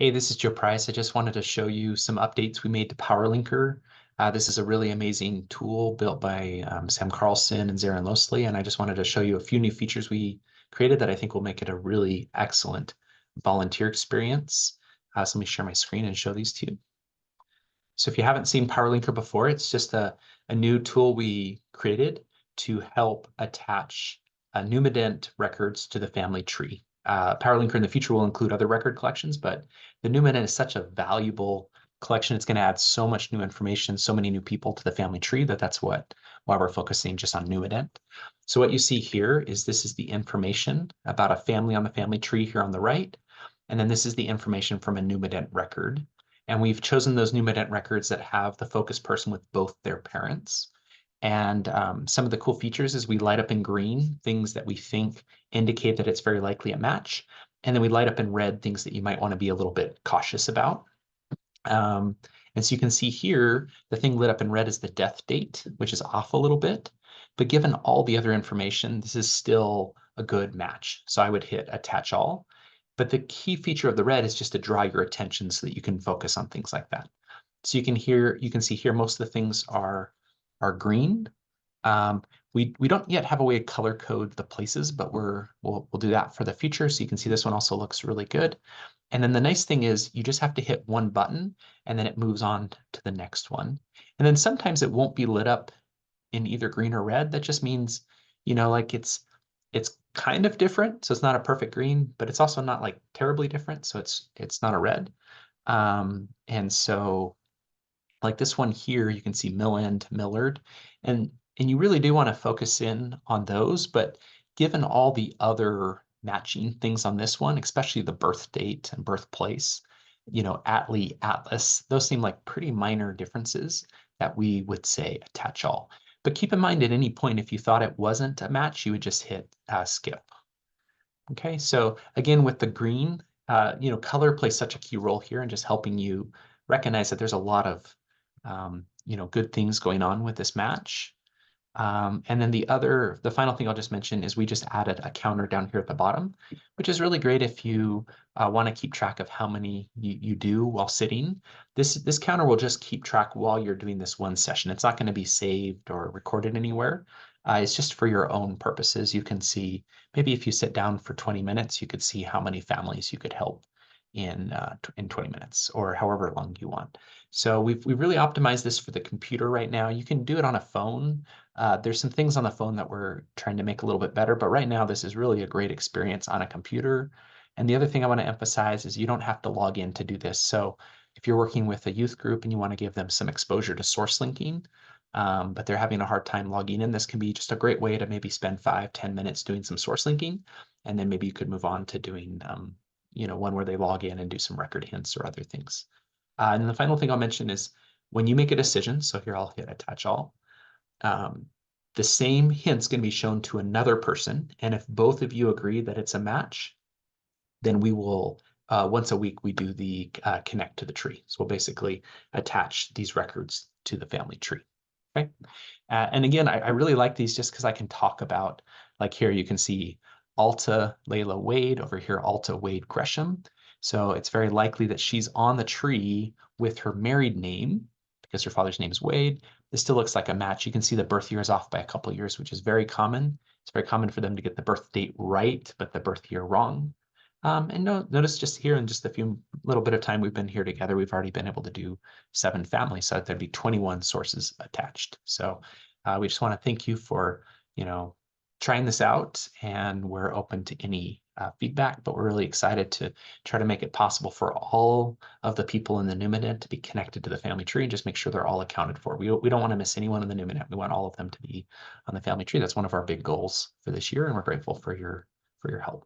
Hey, this is Joe Price. I just wanted to show you some updates we made to PowerLinker. This is a really amazing tool built by Sam Carlson and Zarin Losley, and I just wanted to show you a few new features we created that I think will make it a really excellent volunteer experience. So let me share my screen and show these to you. So if you haven't seen PowerLinker before, it's just a new tool we created to help attach Numident records to the family tree. PowerLinker in the future will include other record collections, but the Numident is such a valuable collection. It's going to add so much new information, so many new people to the family tree that's why we're focusing just on Numident. So what you see here is this is the information about a family on the family tree here on the right. And then this is the information from a Numident record. And we've chosen those Numident records that have the focus person with both their parents. And some of the cool features is we light up in green things that we think indicate that it's very likely a match. And then we light up in red things that you might want to be a little bit cautious about. Um, and so you can see here, the thing lit up in red is the death date, which is off a little bit. But given all the other information, this is still a good match. So I would hit attach all. But the key feature of the red is just to draw your attention so that you can focus on things like that. So you can see here, most of the things are green. Um, we don't yet have a way to color code the places, but we'll do that for the future. So you can see this one also looks really good. And then the nice thing is you just have to hit one button and then it moves on to the next one. And then sometimes it won't be lit up in either green or red. That just means, like it's kind of different. So it's not a perfect green, but it's also not like terribly different. So it's not a red. And so like this one here, you can see Milland, Millard, and you really do want to focus in on those, but given all the other matching things on this one, especially the birth date and birthplace, Atlee, Atlas, those seem like pretty minor differences that we would say attach all. But keep in mind at any point, if you thought it wasn't a match, you would just hit skip. Okay, so again, with the green, color plays such a key role here in just helping you recognize that there's a lot of, good things going on with this match. And then the final thing I'll just mention is we just added a counter down here at the bottom, which is really great if you want to keep track of how many you do while sitting. This counter will just keep track while you're doing this one session. It's not going to be saved or recorded anywhere. It's just for your own purposes. You can see, maybe if you sit down for 20 minutes, you could see how many families you could help in 20 minutes or however long you want. So we've really optimized this for the computer right now. You can do it on a phone. There's some things on the phone that we're trying to make a little bit better, but right now this is really a great experience on a computer. And the other thing I want to emphasize is you don't have to log in to do this. So if you're working with a youth group and you want to give them some exposure to source linking, but they're having a hard time logging in, this can be just a great way to maybe spend 5-10 minutes doing some source linking. And then maybe you could move on to doing one where they log in and do some record hints or other things. And then the final thing I'll mention is when you make a decision, so here I'll hit attach all, um, the same hint's going to be shown to another person. And if both of you agree that it's a match, then we will, once a week, we do the connect to the tree. So we'll basically attach these records to the family tree. Okay. And again, I really like these just because I can talk about, like here you can see Alta Layla Wade, over here Alta Wade Gresham. So it's very likely that she's on the tree with her married name because her father's name is Wade. This still looks like a match. You can see the birth year is off by a couple of years, which is very common. It's very common for them to get the birth date right, but the birth year wrong. And notice just here in just a few little bit of time we've been here together, we've already been able to do 7 families. So there'd be 21 sources attached. So we just want to thank you for, trying this out, and we're open to any feedback, but we're really excited to try to make it possible for all of the people in the Numident to be connected to the family tree and just make sure they're all accounted for. We don't want to miss anyone in the Numident. We want all of them to be on the family tree. That's one of our big goals for this year, and we're grateful for your help.